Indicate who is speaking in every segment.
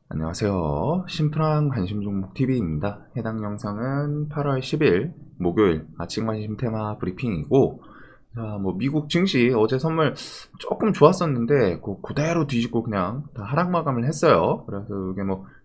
Speaker 1: 안녕하세요. 심플한 관심 종목 TV입니다. 해당 영상은 8월 10일 목요일 아침 관심 테마 브리핑이고, 자, 미국 증시 어제 선물 조금 좋았었는데 그대로 뒤집고 그냥 다 하락 마감을 했어요. 그래서 이게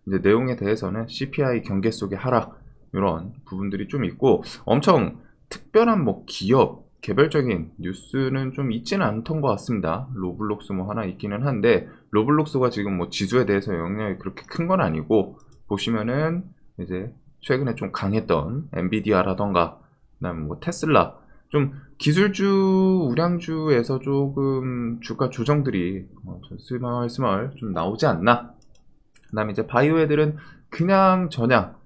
Speaker 1: 이제 내용에 대해서는 CPI 경계 속의 하락 이런 부분들이 좀 있고, 엄청 특별한 기업 개별적인 뉴스는 좀 있지는 않던 것 같습니다. 로블록스 하나 있기는 한데, 로블록스가 지금 지수에 대해서 영향이 그렇게 큰 건 아니고, 보시면은 이제 최근에 좀 강했던 엔비디아라던가 그다음에 테슬라, 좀 기술주 우량주에서 조금 주가 조정들이 좀 스멀스멀 좀 나오지 않나. 그다음에 이제 바이오 애들은 그냥 저냥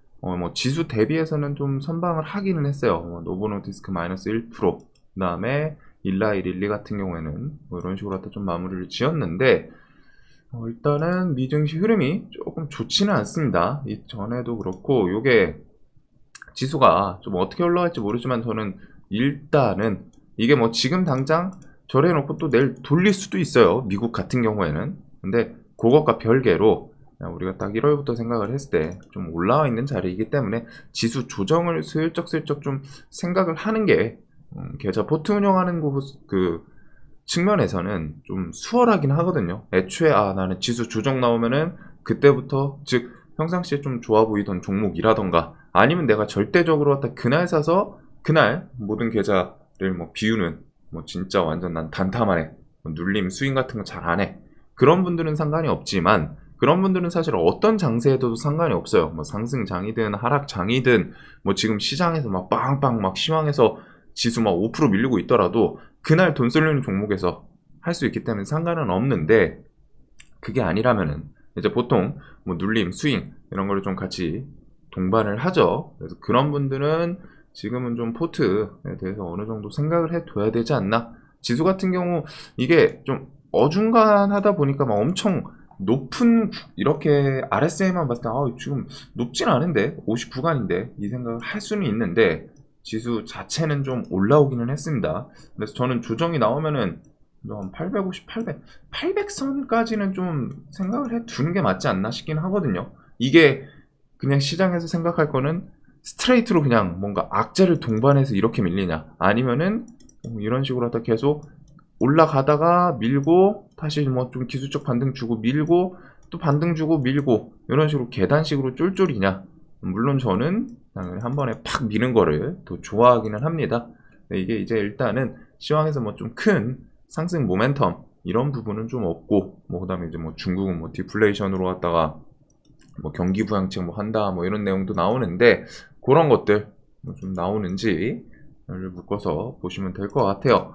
Speaker 1: 지수 대비해서는 좀 선방을 하기는 했어요. 노보노디스크 마이너스 1%, 그다음에 일라이 릴리 같은 경우에는 이런 식으로 좀 마무리를 지었는데, 일단은 미증시 흐름이 조금 좋지는 않습니다. 이전에도 그렇고 요게 지수가 좀 어떻게 올라갈지 모르지만, 저는 일단은 이게 지금 당장 저래 놓고 또 내일 돌릴 수도 있어요, 미국 같은 경우에는. 근데 그것과 별개로 그냥 우리가 딱 1월부터 생각을 했을 때 좀 올라와 있는 자리이기 때문에 지수 조정을 슬쩍슬쩍 좀 생각을 하는 게, 계좌 포트 운영하는 그 측면에서는 좀 수월하긴 하거든요. 애초에 나는 지수 조정 나오면은 그때부터, 즉 평상시에 좀 좋아 보이던 종목이라던가, 아니면 내가 절대적으로 갖다 그날 사서 그날 모든 계좌를 비우는, 진짜 완전 난 단타만 해, 눌림 스윙 같은 거 잘 안 해, 그런 분들은 상관이 없지만, 그런 분들은 사실 어떤 장세에도 상관이 없어요. 상승장이든 하락장이든, 지금 시장에서 빵빵 시황에서 지수 5% 밀리고 있더라도 그날 돈 쏠리는 종목에서 할 수 있기 때문에 상관은 없는데, 그게 아니라면은 이제 보통 눌림, 스윙 이런 거를 좀 같이 동반을 하죠. 그래서 그런 분들은 지금은 좀 포트에 대해서 어느 정도 생각을 해둬야 되지 않나. 지수 같은 경우 이게 좀 어중간하다 보니까 엄청 높은, 이렇게 RSI만 봤을 때 지금 높진 않은데 59간인데 이 생각을 할 수는 있는데, 지수 자체는 좀 올라오기는 했습니다. 그래서 저는 조정이 나오면은 850, 800선까지는 좀 생각을 해 두는 게 맞지 않나 싶긴 하거든요. 이게 그냥 시장에서 생각할 거는 스트레이트로 그냥 뭔가 악재를 동반해서 이렇게 밀리냐, 아니면은 이런 식으로 하다 계속 올라가다가 밀고 다시 좀 기술적 반등 주고 밀고 또 반등 주고 밀고 이런 식으로 계단식으로 쫄쫄이냐. 물론 저는 한 번에 팍 미는 거를 더 좋아하기는 합니다. 이게 이제 일단은 시황에서 좀 큰 상승 모멘텀 이런 부분은 좀 없고, 그다음에 이제 중국은 디플레이션으로 갔다가 경기 부양책 한다 이런 내용도 나오는데, 그런 것들 좀 나오는지를 묶어서 보시면 될 것 같아요.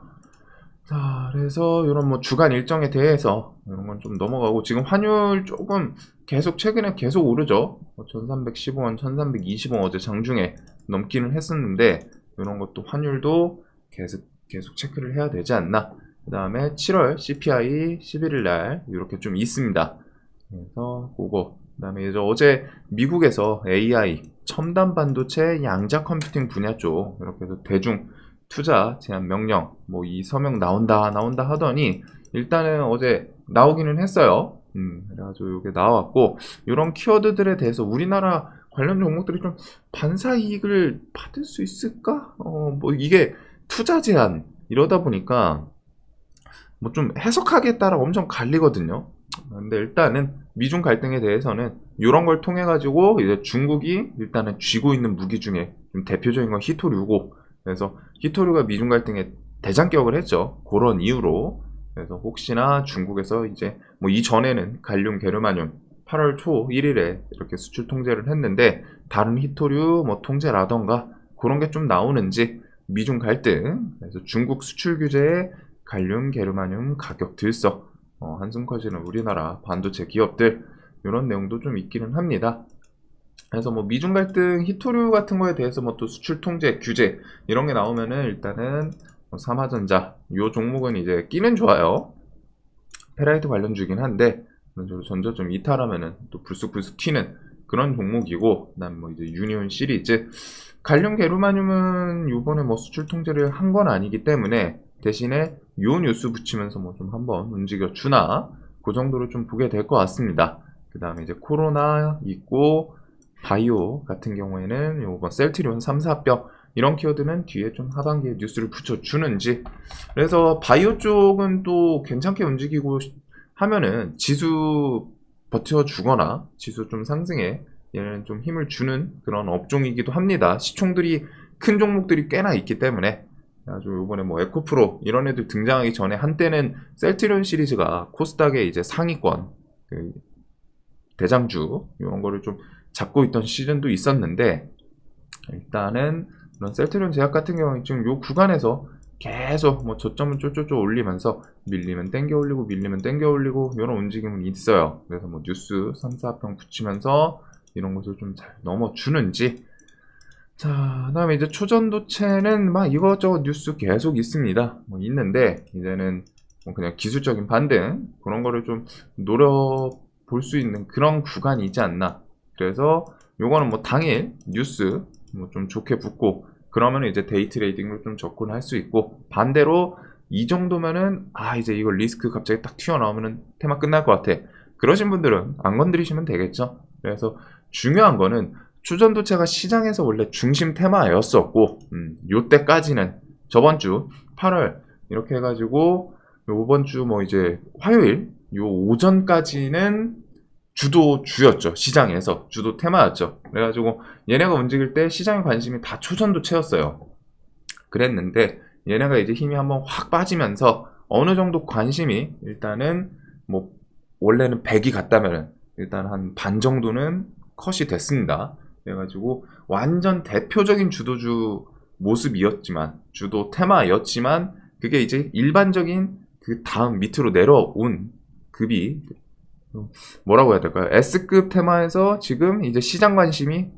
Speaker 1: 자, 그래서 이런 주간 일정에 대해서 이런 건 좀 넘어가고, 지금 환율 조금 계속 최근에 계속 오르죠. 1315원, 1320원 어제 장중에 넘기는 했었는데, 이런 것도 환율도 계속 체크를 해야 되지 않나. 그 다음에 7월 CPI 11일 날 이렇게 좀 있습니다. 그래서 그거, 그 다음에 이제 어제 미국에서 AI 첨단 반도체 양자 컴퓨팅 분야 쪽 이렇게 해서 대중 투자 제한 명령 이 서명 나온다 하더니, 일단은 어제 나오기는 했어요. 그래가지고 이게 나왔고, 이런 키워드들에 대해서 우리나라 관련 종목들이 좀 반사 이익을 받을 수 있을까? 이게 투자 제한 이러다 보니까 좀 해석하기에 따라 엄청 갈리거든요. 근데 일단은 미중 갈등에 대해서는 이런 걸 통해 가지고 이제 중국이 일단은 쥐고 있는 무기 중에 좀 대표적인 건 히토류고, 그래서 히토류가 미중 갈등에 대장격을 했죠. 그런 이유로. 그래서 혹시나 중국에서 이제 이전에는 갈륨 게르마늄 8월 초 1일에 이렇게 수출 통제를 했는데, 다른 히토류 통제라던가 그런 게 좀 나오는지, 미중 갈등, 그래서 중국 수출 규제에 갈륨 게르마늄 가격 들썩, 한숨 커지는 우리나라 반도체 기업들, 이런 내용도 좀 있기는 합니다. 그래서 미중 갈등 히토류 같은 거에 대해서 또 수출 통제 규제 이런 게 나오면은, 일단은 삼화전자 요 종목은 이제 끼는 좋아요. 페라이트 관련주긴 한데, 전자 좀 이탈하면은 또 불쑥불쑥 튀는 그런 종목이고, 그다음 이제 유니온 시리즈, 갈륨 게르마늄은 요번에 수출 통제를 한 건 아니기 때문에, 대신에 요 뉴스 붙이면서 좀 한번 움직여 주나, 그 정도로 좀 보게 될 것 같습니다. 그 다음에 이제 코로나 있고, 바이오 같은 경우에는 요번 셀트리온 3, 4뼈 이런 키워드는 뒤에 좀 하반기에 뉴스를 붙여주는지. 그래서 바이오 쪽은 또 괜찮게 움직이고 하면은 지수 버텨주거나 지수 좀 상승에 얘는 좀 힘을 주는 그런 업종이기도 합니다. 시총들이 큰 종목들이 꽤나 있기 때문에. 아주 요번에 뭐 에코프로 이런 애들 등장하기 전에 한때는 셀트리온 시리즈가 코스닥의 이제 상위권 그 대장주 이런 거를 좀 잡고 있던 시즌도 있었는데, 일단은 이런 셀트리온 제약 같은 경우는 지금 요 구간에서 계속 뭐 저점은 쪼쪼쪼 올리면서 밀리면 땡겨 올리고 밀리면 땡겨 올리고 이런 움직임은 있어요. 그래서 뭐 뉴스 3, 4평 붙이면서 이런 것을 좀 잘 넘어주는지. 자, 그다음에 이제 초전도체는 막 이것저것 뉴스 계속 있습니다. 뭐 있는데 이제는 뭐 그냥 기술적인 반등 그런 거를 좀 노려볼 수 있는 그런 구간이지 않나. 그래서 요거는 뭐 당일 뉴스 뭐 좀 좋게 붙고 그러면 이제 데이 트레이딩으로 좀 접근할 수 있고, 반대로 이 정도면은 이제 이거 리스크 갑자기 딱 튀어나오면은 테마 끝날 것 같아, 그러신 분들은 안 건드리시면 되겠죠. 그래서 중요한 거는 초전도체가 시장에서 원래 중심 테마였었고, 요때까지는 저번 주 8월 이렇게 해가지고 요번 주 뭐 이제 화요일 요 오전까지는 주도주였죠. 시장에서 주도 테마였죠. 그래가지고 얘네가 움직일 때 시장의 관심이 다 초전도체였어요. 그랬는데 얘네가 이제 힘이 한번 확 빠지면서 어느 정도 관심이 일단은 뭐 원래는 100이 갔다면 일단 한 반 정도는 컷이 됐습니다. 그래가지고 완전 대표적인 주도주 모습이었지만, 주도 테마였지만, 그게 이제 일반적인 그 다음 밑으로 내려온 급이 뭐라고 해야 될까요? S급 테마에서 지금 이제 시장 관심이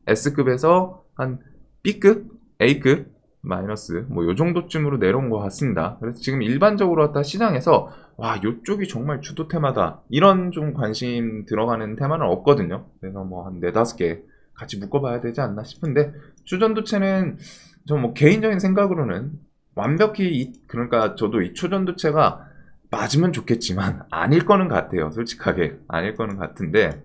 Speaker 1: S급에서 한 B급, A급, 마이너스 뭐 요 정도쯤으로 내려온 것 같습니다. 그래서 지금 일반적으로 갖다 시장에서 와 요쪽이 정말 주도 테마다 이런 좀 관심 들어가는 테마는 없거든요. 그래서 뭐 한 4-5개 같이 묶어봐야 되지 않나 싶은데, 초전도체는 저 뭐 개인적인 생각으로는 완벽히 그러니까 저도 이 초전도체가 맞으면 좋겠지만 아닐 거는 같아요. 솔직하게 아닐 거는 같은데,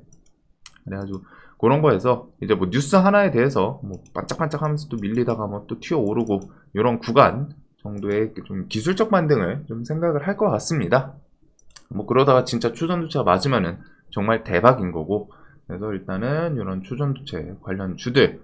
Speaker 1: 그래가지고 그런 거에서 이제 뭐 뉴스 하나에 대해서 뭐 반짝반짝하면서 또 밀리다가 뭐 또 튀어오르고 이런 구간 정도의 좀 기술적 반등을 좀 생각을 할 것 같습니다. 뭐 그러다가 진짜 초전도체가 맞으면은 정말 대박인 거고. 그래서 일단은 이런 초전도체 관련 주들,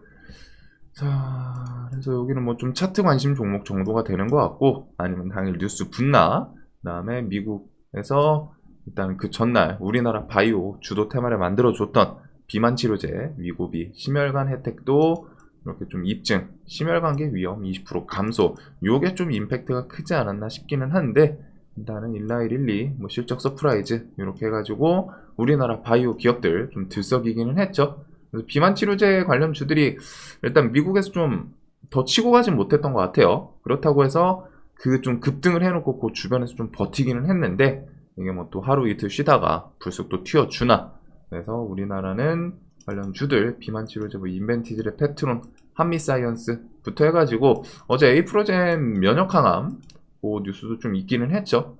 Speaker 1: 자, 그래서 여기는 뭐 좀 차트 관심 종목 정도가 되는 것 같고, 아니면 당일 뉴스 붙나, 그 다음에 미국에서 일단 그 전날 우리나라 바이오 주도 테마를 만들어줬던 비만 치료제 위고비 심혈관 혜택도 이렇게 좀 입증, 심혈관계 위험 20% 감소, 요게 좀 임팩트가 크지 않았나 싶기는 한데, 일단은 19112 뭐 실적 서프라이즈 이렇게 해가지고 우리나라 바이오 기업들 좀 들썩이기는 했죠. 그래서 비만 치료제 관련 주들이 일단 미국에서 좀 더 치고 가진 못했던 것 같아요. 그렇다고 해서 그 좀 급등을 해놓고 그 주변에서 좀 버티기는 했는데, 이게 뭐 또 하루 이틀 쉬다가 불쑥 또 튀어주나. 그래서 우리나라는 관련 주들 비만 치료제 뭐 인벤티질의 페트론, 한미사이언스부터 해가지고 어제 에이프로젠 면역 항암 그 뉴스도 좀 있기는 했죠.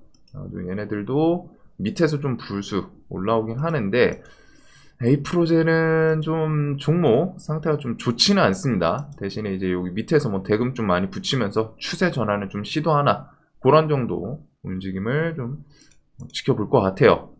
Speaker 1: 얘네들도 밑에서 좀 불쑥 올라오긴 하는데, 에이프로젠은 좀 종목 상태가 좀 좋지는 않습니다. 대신에 이제 여기 밑에서 뭐 대금 좀 많이 붙이면서 추세 전환을 좀 시도하나, 그런 정도 움직임을 좀 지켜볼 것 같아요.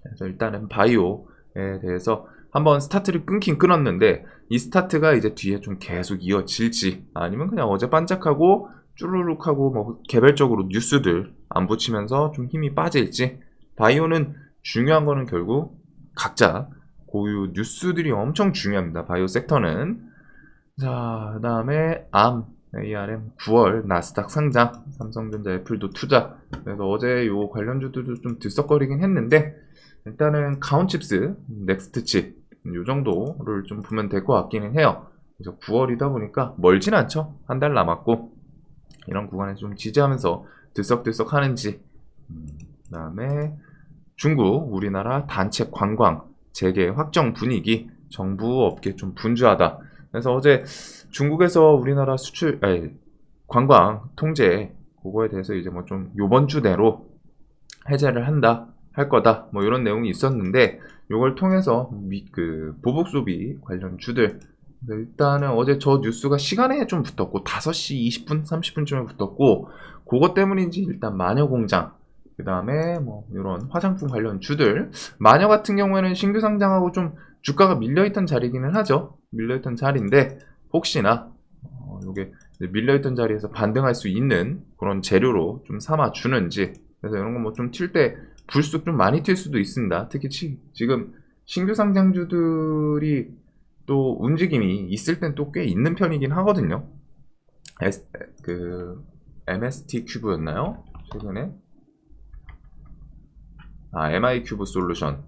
Speaker 1: 그래서 일단은 바이오에 대해서 한번 스타트를 끊긴 끊었는데, 이 스타트가 이제 뒤에 좀 계속 이어질지, 아니면 그냥 어제 반짝하고 쭈루룩 하고 뭐 개별적으로 뉴스들 안 붙이면서 좀 힘이 빠질지. 바이오는 중요한 거는 결국 각자 고유 뉴스들이 엄청 중요합니다. 바이오 섹터는. 자, 그 다음에 ARM 9월 나스닥 상장, 삼성전자, 애플도 투자. 그래서 어제 요 관련주들도 좀 들썩거리긴 했는데, 일단은 카운칩스, 넥스트칩 요 정도를 좀 보면 될 것 같기는 해요. 그래서 9월이다 보니까 멀진 않죠. 한 달 남았고, 이런 구간에 좀 지지하면서 들썩들썩 하는지. 그 다음에 중국, 우리나라 단체 관광 재개 확정 분위기, 정부 업계 좀 분주하다. 그래서 어제 중국에서 우리나라 수출, 관광 통제 그거에 대해서 이제 뭐 좀 요번 주 내로 해제를 한다, 할 거다, 뭐 이런 내용이 있었는데, 요걸 통해서 그 보복 소비 관련 주들, 일단은 어제 저 뉴스가 시간에 좀 붙었고 5시 20분, 30분쯤에 붙었고 그것 때문인지 일단 마녀공장, 그 다음에 뭐 이런 화장품 관련 주들, 마녀 같은 경우에는 신규 상장하고 좀 주가가 밀려있던 자리기는 하죠. 밀려있던 자리인데 혹시나 요게 밀려있던 자리에서 반등할 수 있는 그런 재료로 좀 삼아 주는지, 그래서 이런 거 뭐 좀 튈 때 불쑥 좀 많이 튈 수도 있습니다. 특히 지금 신규 상장주들이 또 움직임이 있을 땐 또 꽤 있는 편이긴 하거든요. 그 MST 큐브였나요? 최근에 MI 큐브 솔루션,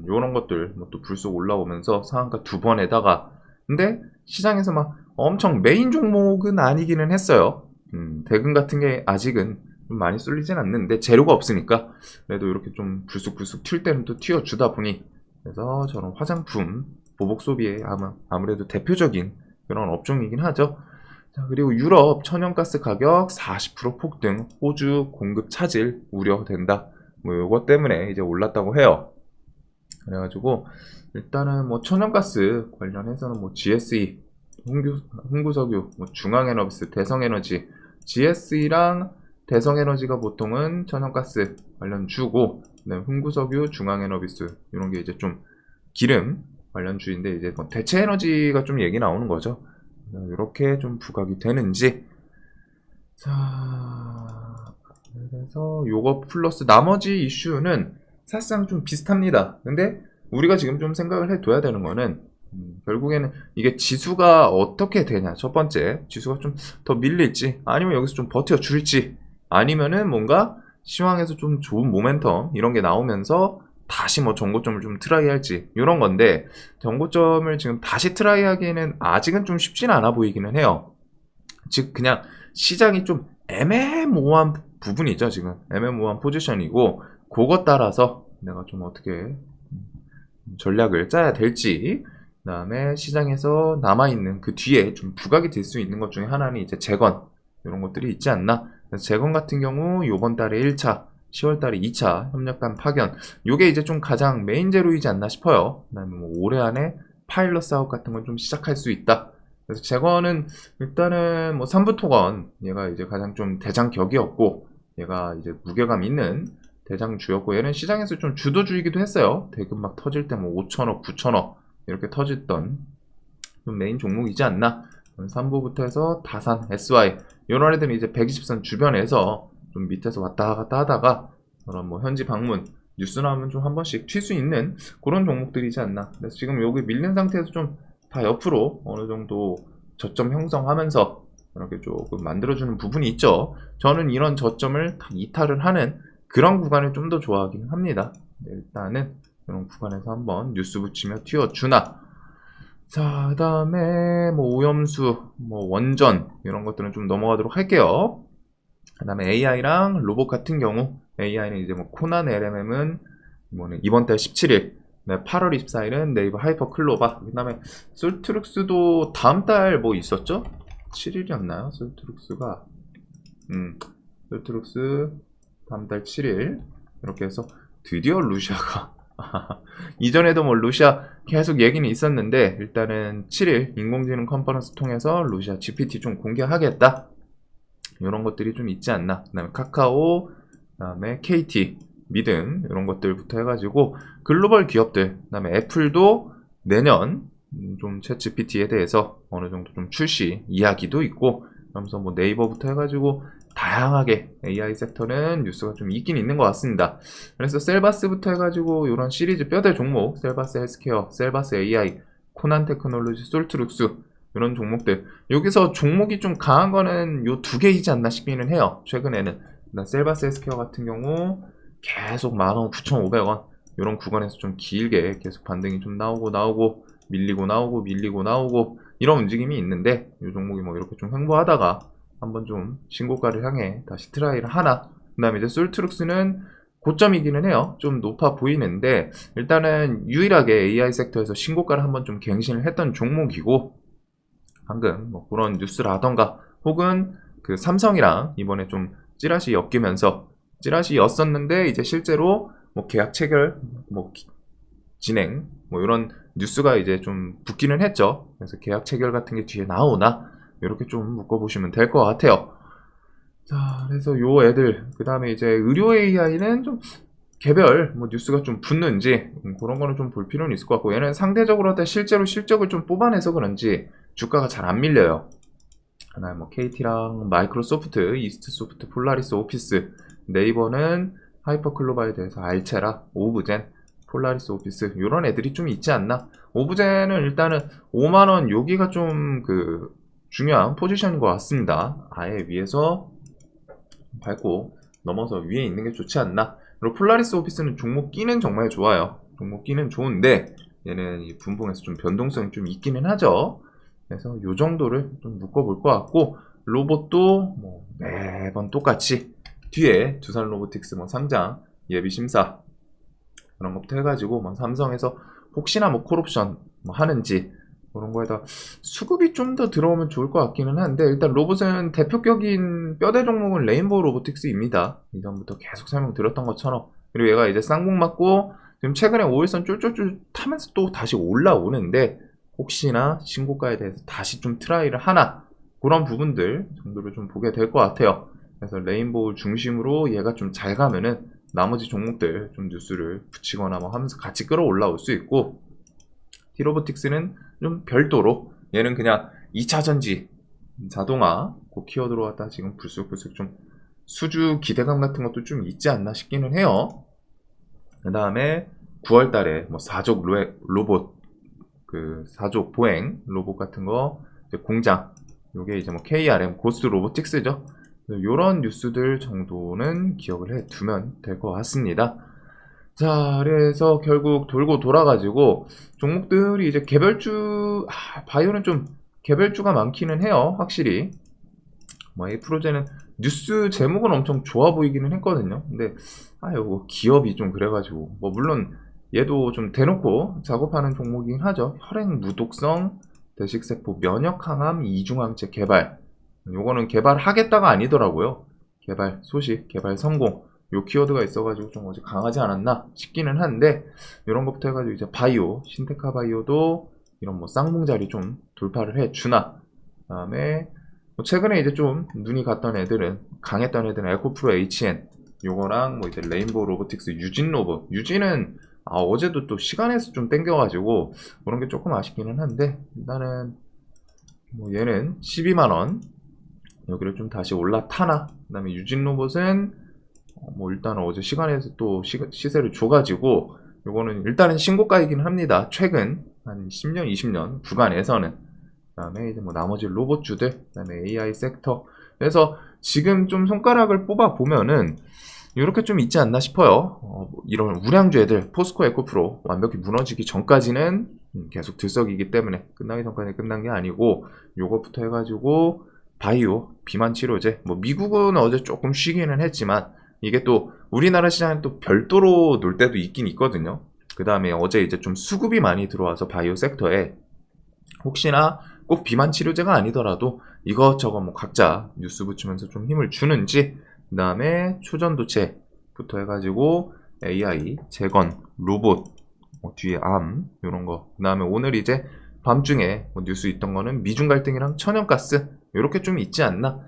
Speaker 1: 요런 것들 뭐 또 불쑥 올라오면서 상한가 2번에다가, 근데 시장에서 막 엄청 메인 종목은 아니기는 했어요. 대금 같은 게 아직은 좀 많이 쏠리진 않는데 재료가 없으니까 그래도 이렇게 좀 불쑥불쑥 튈 때는 또 튀어주다 보니, 그래서 저런 화장품 보복 소비에 아무래도 대표적인 그런 업종이긴 하죠. 자, 그리고 유럽 천연가스 가격 40% 폭등, 호주 공급 차질 우려된다. 뭐 요것 때문에 이제 올랐다고 해요. 그래가지고 일단은 뭐 천연가스 관련해서는 뭐 GSE, 흥구석유, 뭐 중앙에너비스, 대성에너지, GSE랑 대성에너지가 보통은 천연가스 관련 주고, 흥구석유, 중앙에너비스 이런 게 이제 좀 기름 관련 주인데, 이제 뭐 대체에너지가 좀 얘기 나오는 거죠. 이렇게 좀 부각이 되는지. 자, 그래서 요거 플러스 나머지 이슈는 사실상 좀 비슷합니다. 근데 우리가 지금 좀 생각을 해둬야 되는 거는, 결국에는 이게 지수가 어떻게 되냐. 첫 번째, 지수가 좀 더 밀릴지, 아니면 여기서 좀 버텨줄지, 아니면은 뭔가 시황에서 좀 좋은 모멘텀 이런 게 나오면서 다시 뭐 정고점을 좀 트라이 할지, 이런 건데, 정고점을 지금 다시 트라이 하기에는 아직은 좀 쉽지는 않아 보이기는 해요. 즉 그냥 시장이 좀 애매모호한 부분이죠. 지금 애매모호한 포지션이고, 그것 따라서 내가 좀 어떻게 전략을 짜야 될지, 그 다음에 시장에서 남아있는 그 뒤에 좀 부각이 될 수 있는 것 중에 하나는 이제 재건, 이런 것들이 있지 않나. 그래서 재건 같은 경우 요번 달에 1차, 10월 달에 2차 협력단 파견, 요게 이제 좀 가장 메인 재료이지 않나 싶어요. 그 다음에 뭐 올해 안에 파일럿 사업 같은 걸 좀 시작할 수 있다. 그래서 재건은 일단은 뭐 삼부토건, 얘가 이제 가장 좀 대장격이었고, 얘가 이제 무게감 있는 대장주였고, 얘는 시장에서 좀 주도주이기도 했어요. 대금 막 터질 때 뭐 5천억, 9천억 이렇게 터졌던 좀 메인 종목이지 않나. 3부부터 해서 다산, SY 이런 애들은 이제 120선 주변에서 좀 밑에서 왔다 갔다 하다가 그런 뭐 현지 방문 뉴스 나오면 좀 한 번씩 튈 수 있는 그런 종목들이지 않나. 그래서 지금 여기 밀린 상태에서 좀 다 옆으로 어느 정도 저점 형성하면서 이렇게 조금 만들어주는 부분이 있죠. 저는 이런 저점을 다 이탈을 하는 그런 구간을 좀 더 좋아하긴 합니다. 일단은 이런 구간에서 한번 뉴스 붙이며 튀어주나. 자, 그 다음에 뭐 오염수, 뭐 원전 이런 것들은 좀 넘어가도록 할게요. 그 다음에 AI랑 로봇 같은 경우, AI는 이제 뭐 코난 LMM은 이번 달 17일, 8월 24일은 네이버 하이퍼 클로바, 그 다음에 솔트룩스도 다음 달 뭐 있었죠? 7일이었나요? 솔트룩스가 솔트룩스 다음 달 7일 이렇게 해서 드디어 루시아가 이전에도 뭐 루시아 계속 얘기는 있었는데, 일단은 7일 인공지능 컨퍼런스 통해서 루시아 GPT 좀 공개하겠다, 이런 것들이 좀 있지 않나. 그 다음에 카카오, 그 다음에 KT, 미등 이런 것들부터 해가지고 글로벌 기업들, 그 다음에 애플도 내년 좀 챗 GPT에 대해서 어느 정도 좀 출시 이야기도 있고, 그러면서 뭐 네이버부터 해가지고 다양하게 AI 섹터는 뉴스가 좀 있긴 있는 것 같습니다. 그래서 셀바스부터 해가지고 이런 시리즈 뼈대 종목, 셀바스 헬스케어, 셀바스 AI, 코난 테크놀로지, 솔트룩스 이런 종목들, 여기서 종목이 좀 강한 거는 요 두 개이지 않나 싶기는 해요. 최근에는 셀바스 헬스케어 같은 경우 계속 19,500원 이런 구간에서 좀 길게 계속 반등이 좀 나오고 밀리고 나오고 이런 움직임이 있는데, 이 종목이 뭐 이렇게 좀 횡보하다가 한번 좀 신고가를 향해 다시 트라이를 하나. 그 다음에 이제 솔트룩스는 고점이기는 해요. 좀 높아 보이는데, 일단은 유일하게 AI 섹터에서 신고가를 한번 좀 갱신을 했던 종목이고, 방금 뭐 그런 뉴스라던가 혹은 그 삼성이랑 이번에 좀 찌라시 엮이면서 찌라시 였었는데, 이제 실제로 뭐 계약 체결 뭐 진행 뭐 이런 뉴스가 이제 좀 붙기는 했죠. 그래서 계약 체결 같은 게 뒤에 나오나 이렇게 좀 묶어보시면 될 것 같아요. 자, 그래서 요 애들 그 다음에 이제 의료 AI는 좀 개별 뭐 뉴스가 좀 붙는지 그런 거는 좀 볼 필요는 있을 것 같고, 얘는 상대적으로 하다 실제로 실적을 좀 뽑아내서 그런지 주가가 잘 안 밀려요. 하나 뭐 KT랑 마이크로소프트, 이스트소프트, 폴라리스 오피스, 네이버는 하이퍼클로바에 대해서 알체라, 오브젠, 폴라리스 오피스 이런 애들이 좀 있지 않나. 오브젠은 일단은 5만원 여기가 좀 그 중요한 포지션인 것 같습니다. 아예 위에서 밟고 넘어서 위에 있는 게 좋지 않나. 그리고 폴라리스 오피스는 종목 끼는 정말 좋아요. 종목 끼는 좋은데 얘는 이 분봉에서 좀 변동성이 좀 있기는 하죠. 그래서 요 정도를 좀 묶어볼 것 같고, 로봇도 뭐 매번 똑같이 뒤에 두산 로보틱스 뭐 상장 예비 심사 그런 것부터 해가지고 뭐 삼성에서 혹시나 뭐 콜옵션 뭐 하는지 그런 거에다 수급이 좀 더 들어오면 좋을 것 같기는 한데, 일단 로봇은 대표격인 뼈대 종목은 레인보우 로보틱스입니다. 이전부터 계속 설명드렸던 것처럼. 그리고 얘가 이제 쌍봉 맞고 지금 최근에 5일선 쫄쫄쫄 타면서 또 다시 올라오는데, 혹시나 신고가에 대해서 다시 좀 트라이를 하나, 그런 부분들 정도를 좀 보게 될 것 같아요. 그래서 레인보우 중심으로 얘가 좀 잘 가면은 나머지 종목들 좀 뉴스를 붙이거나 뭐 하면서 같이 끌어올라올 수 있고, 티로보틱스는 좀 별도로 얘는 그냥 2차전지 자동화 그 키워드로 갖다 지금 불쑥불쑥 좀 수주 기대감 같은 것도 좀 있지 않나 싶기는 해요. 그 다음에 9월달에 뭐 사족 로봇 그 사족 보행 로봇 같은 거 이제 공장, 요게 이제 뭐 KRM 고스트 로보틱스죠. 요런 뉴스들 정도는 기억을 해 두면 될 것 같습니다. 자, 그래서 결국 돌고 돌아가지고 종목들이 이제 개별주, 바이오는 좀 개별주가 많기는 해요, 확실히. 뭐 에이프로제는 뉴스 제목은 엄청 좋아 보이기는 했거든요. 근데 요거 기업이 좀 그래가지고 뭐 물론 얘도 좀 대놓고 작업하는 종목이긴 하죠. 혈액 무독성 대식세포 면역 항암 이중항체 개발. 요거는 개발하겠다가 아니더라고요. 개발 소식, 개발 성공. 요 키워드가 있어가지고 좀 어제 강하지 않았나 싶기는 한데, 이런 것부터 해가지고 이제 바이오, 신테카 바이오도 이런 뭐 쌍봉자리 좀 돌파를 해 주나. 그다음에 뭐 최근에 이제 좀 눈이 갔던 애들은, 강했던 애들은 에코프로 HN 요거랑 뭐 이제 레인보우 로보틱스 유진 로봇. 유진은 어제도 또 시간에서 좀 땡겨가지고 그런 게 조금 아쉽기는 한데, 일단은 뭐 얘는 12만원 여기를 좀 다시 올라타나. 그 다음에 유진 로봇은 뭐 일단 어제 시간에서 또 시세를 줘가지고 요거는 일단은 신고가이긴 합니다. 최근 한 10년 20년 구간에서는. 그 다음에 이제 뭐 나머지 로봇주들, 그 다음에 AI 섹터. 그래서 지금 좀 손가락을 뽑아 보면은 이렇게 좀 있지 않나 싶어요. 이런 우량주 애들, 포스코 에코프로 완벽히 무너지기 전까지는 계속 들썩이기 때문에 끝나기 전까지 끝난 게 아니고, 요것부터 해가지고 바이오, 비만 치료제, 뭐 미국은 어제 조금 쉬기는 했지만 이게 또 우리나라 시장은 또 별도로 놀 때도 있긴 있거든요. 그 다음에 어제 이제 좀 수급이 많이 들어와서 바이오 섹터에 혹시나 꼭 비만 치료제가 아니더라도 이것저것 뭐 각자 뉴스 붙이면서 좀 힘을 주는지, 그 다음에 초전도체부터 해가지고 AI, 재건, 로봇, 뒤에 암 이런 거, 그 다음에 오늘 이제 밤중에 뭐 뉴스 있던 거는 미중 갈등이랑 천연가스 이렇게 좀 있지 않나.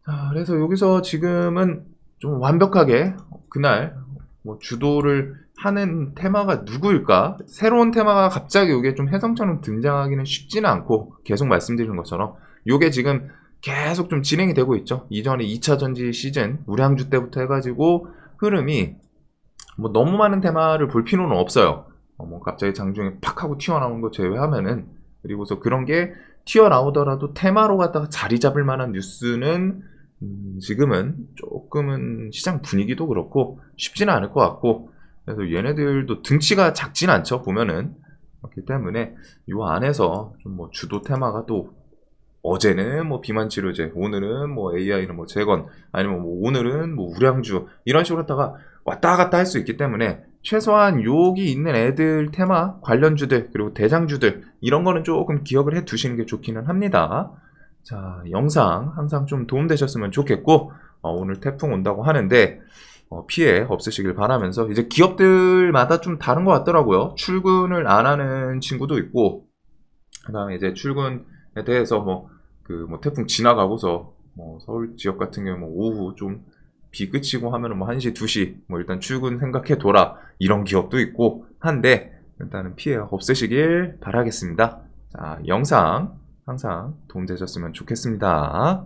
Speaker 1: 자, 그래서 여기서 지금은 좀 완벽하게 그날 뭐 주도를 하는 테마가 누구일까? 새로운 테마가 갑자기 이게 좀 혜성처럼 등장하기는 쉽지는 않고, 계속 말씀드리는 것처럼 요게 지금 계속 좀 진행이 되고 있죠. 이전에 2차 전지 시즌 우량주 때부터 해가지고 흐름이 뭐 너무 많은 테마를 볼 필요는 없어요. 뭐 갑자기 장중에 팍 하고 튀어나오는 거 제외하면은. 그리고서 그런 게 튀어나오더라도 테마로 갖다가 자리 잡을 만한 뉴스는 지금은 조금은 시장 분위기도 그렇고 쉽지는 않을 것 같고, 그래서 얘네들도 등치가 작진 않죠, 보면은. 그렇기 때문에 이 안에서 좀 뭐 주도 테마가 또 어제는 뭐 비만 치료제, 오늘은 뭐 AI는 뭐 재건, 아니면 뭐 오늘은 뭐 우량주, 이런 식으로 했다가 왔다 갔다 할 수 있기 때문에 최소한 여기 있는 애들 테마 관련주들 그리고 대장주들 이런 거는 조금 기억을 해 두시는 게 좋기는 합니다. 자, 영상 항상 좀 도움되셨으면 좋겠고, 오늘 태풍 온다고 하는데 피해 없으시길 바라면서, 이제 기업들마다 좀 다른 것 같더라고요. 출근을 안 하는 친구도 있고, 그 다음에 이제 출근에 대해서 태풍 지나가고서 서울 지역 같은 경우 오후 좀 비 그치고 하면은 1시, 2시 일단 출근 생각해 둬라, 이런 기업도 있고 한데, 일단은 피해 없으시길 바라겠습니다. 자, 영상 항상 도움되셨으면 좋겠습니다.